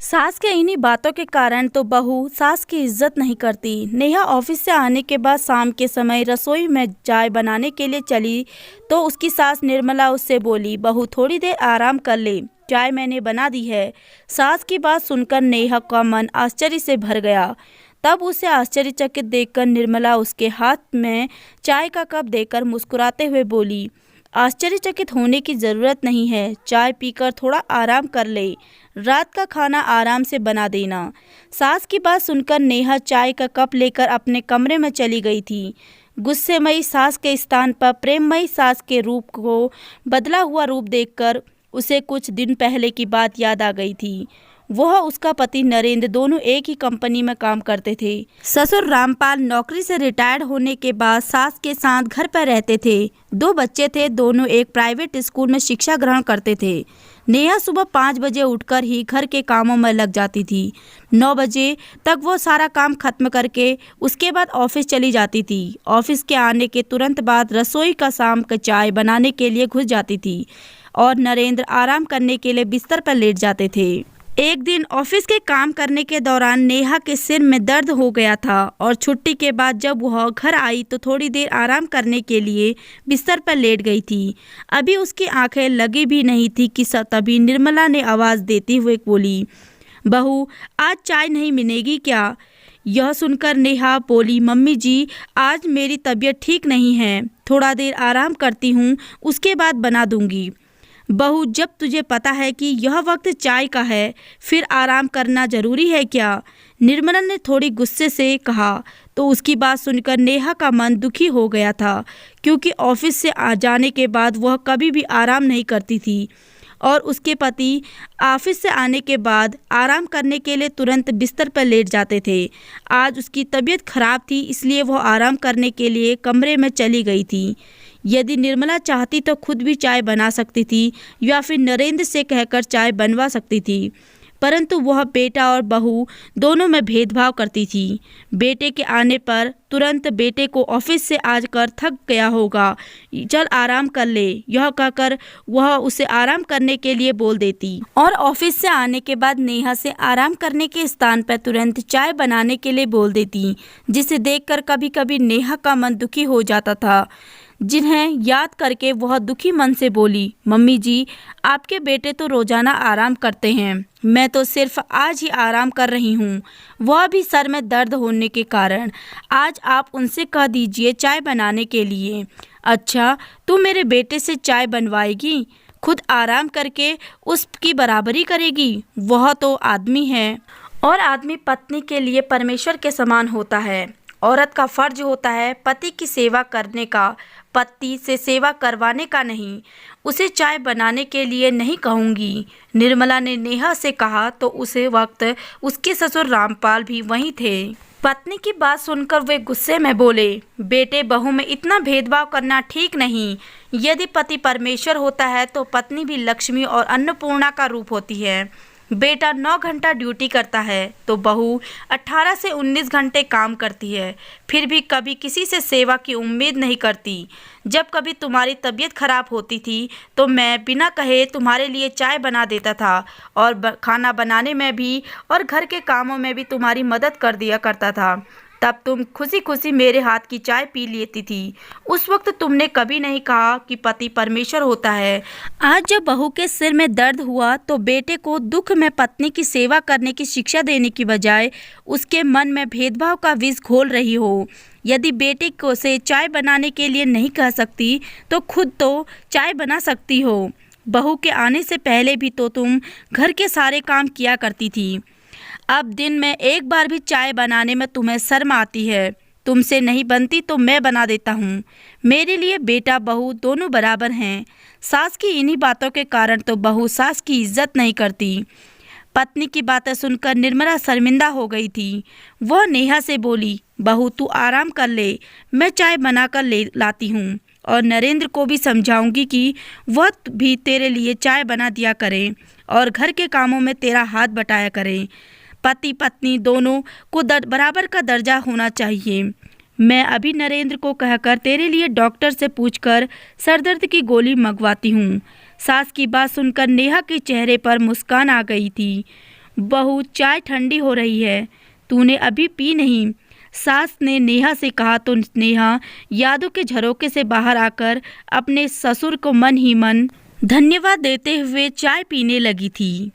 सास के इन्हीं बातों के कारण तो बहू सास की इज्जत नहीं करती। नेहा ऑफिस से आने के बाद शाम के समय रसोई में चाय बनाने के लिए चली तो उसकी सास निर्मला उससे बोली, बहू थोड़ी देर आराम कर ले, चाय मैंने बना दी है। सास की बात सुनकर नेहा का मन आश्चर्य से भर गया। तब उसे आश्चर्यचकित देखकर निर्मला उसके हाथ में चाय का कप देकर मुस्कुराते हुए बोली, आश्चर्यचकित होने की ज़रूरत नहीं है, चाय पीकर थोड़ा आराम कर ले, रात का खाना आराम से बना देना। सास की बात सुनकर नेहा चाय का कप लेकर अपने कमरे में चली गई थी। गुस्सेमयी सास के स्थान पर प्रेममयी सास के रूप को बदला हुआ रूप देखकर उसे कुछ दिन पहले की बात याद आ गई थी। वह उसका पति नरेंद्र दोनों एक ही कंपनी में काम करते थे। ससुर रामपाल नौकरी से रिटायर्ड होने के बाद सास के साथ घर पर रहते थे। 2 बच्चे थे, दोनों एक प्राइवेट स्कूल में शिक्षा ग्रहण करते थे। नेहा सुबह 5 बजे उठकर ही घर के कामों में लग जाती थी। 9 बजे तक वो सारा काम खत्म करके उसके बाद ऑफिस चली जाती थी। ऑफिस के आने के तुरंत बाद रसोई का शाम का चाय बनाने के लिए घुस जाती थी और नरेंद्र आराम करने के लिए बिस्तर पर लेट जाते थे। एक दिन ऑफिस के काम करने के दौरान नेहा के सिर में दर्द हो गया था और छुट्टी के बाद जब वह घर आई तो थोड़ी देर आराम करने के लिए बिस्तर पर लेट गई थी। अभी उसकी आंखें लगी भी नहीं थी कि तभी निर्मला ने आवाज़ देते हुए बोली, बहू आज चाय नहीं मिलेगी क्या? यह सुनकर नेहा बोली, मम्मी जी आज मेरी तबीयत ठीक नहीं है, थोड़ा देर आराम करती हूँ, उसके बाद बना दूँगी। बहू जब तुझे पता है कि यह वक्त चाय का है फिर आराम करना जरूरी है क्या? निर्मला ने थोड़ी गुस्से से कहा। तो उसकी बात सुनकर नेहा का मन दुखी हो गया था क्योंकि ऑफिस से आ जाने के बाद वह कभी भी आराम नहीं करती थी और उसके पति ऑफिस से आने के बाद आराम करने के लिए तुरंत बिस्तर पर लेट जाते थे। आज उसकी तबीयत खराब थी इसलिए वह आराम करने के लिए कमरे में चली गई थी। यदि निर्मला चाहती तो खुद भी चाय बना सकती थी या फिर नरेंद्र से कहकर चाय बनवा सकती थी, परंतु वह बेटा और बहू दोनों में भेदभाव करती थी। बेटे के आने पर तुरंत बेटे को ऑफिस से आकर थक गया होगा, चल आराम कर ले, यह कहकर वह उसे आराम करने के लिए बोल देती और ऑफिस से आने के बाद नेहा से आराम करने के स्थान पर तुरंत चाय बनाने के लिए बोल देती, जिसे देखकर कभी कभी नेहा का मन दुखी हो जाता था, जिन्हें याद करके वह दुखी मन से बोली, मम्मी जी आपके बेटे तो रोजाना आराम करते हैं, मैं तो सिर्फ आज ही आराम कर रही हूँ, वह भी सर में दर्द होने के कारण। आज आप उनसे कह दीजिए चाय बनाने के लिए। अच्छा तू मेरे बेटे से चाय बनवाएगी, खुद आराम करके उसकी बराबरी करेगी? वह तो आदमी है और आदमी पत्नी के लिए परमेश्वर के समान होता है। औरत का फर्ज होता है पति की सेवा करने का, पति से सेवा करवाने का नहीं। उसे चाय बनाने के लिए नहीं कहूँगी। निर्मला ने नेहा से कहा तो उसे वक्त उसके ससुर रामपाल भी वहीं थे। पत्नी की बात सुनकर वे गुस्से में बोले, बेटे बहू में इतना भेदभाव करना ठीक नहीं। यदि पति परमेश्वर होता है तो पत्नी भी लक्ष्मी और अन्नपूर्णा का रूप होती है। बेटा 9 घंटा ड्यूटी करता है तो बहू 18 से 19 घंटे काम करती है, फिर भी कभी किसी से सेवा की उम्मीद नहीं करती। जब कभी तुम्हारी तबीयत खराब होती थी तो मैं बिना कहे तुम्हारे लिए चाय बना देता था और खाना बनाने में भी और घर के कामों में भी तुम्हारी मदद कर दिया करता था। तब तुम खुशी खुशी मेरे हाथ की चाय पी लेती थी। उस वक्त तुमने कभी नहीं कहा कि पति परमेश्वर होता है। आज जब बहू के सिर में दर्द हुआ तो बेटे को दुख में पत्नी की सेवा करने की शिक्षा देने की बजाय उसके मन में भेदभाव का विष घोल रही हो। यदि बेटे को से चाय बनाने के लिए नहीं कह सकती तो खुद तो चाय बना सकती हो। बहू के आने से पहले भी तो तुम घर के सारे काम किया करती थी। अब दिन में एक बार भी चाय बनाने में तुम्हें शर्म आती है। तुमसे नहीं बनती तो मैं बना देता हूँ। मेरे लिए बेटा बहू दोनों बराबर हैं। सास की इन्हीं बातों के कारण तो बहू सास की इज्जत नहीं करती। पत्नी की बातें सुनकर निर्मला शर्मिंदा हो गई थी। वह नेहा से बोली, बहू तू आराम कर ले, मैं चाय बनाकर ले लाती हूँ और नरेंद्र को भी समझाऊंगी कि वह भी तेरे लिए चाय बना दिया करे और घर के कामों में तेरा हाथ बटाया करे। पति पत्नी दोनों को बराबर का दर्जा होना चाहिए। मैं अभी नरेंद्र को कहकर तेरे लिए डॉक्टर से पूछकर सरदर्द की गोली मंगवाती हूँ। सास की बात सुनकर नेहा के चेहरे पर मुस्कान आ गई थी। बहू, चाय ठंडी हो रही है, तूने अभी पी नहीं। सास ने नेहा से कहा तो नेहा यादों के झरोखे से बाहर आकर अपने ससुर को मन ही मन धन्यवाद देते हुए चाय पीने लगी थी।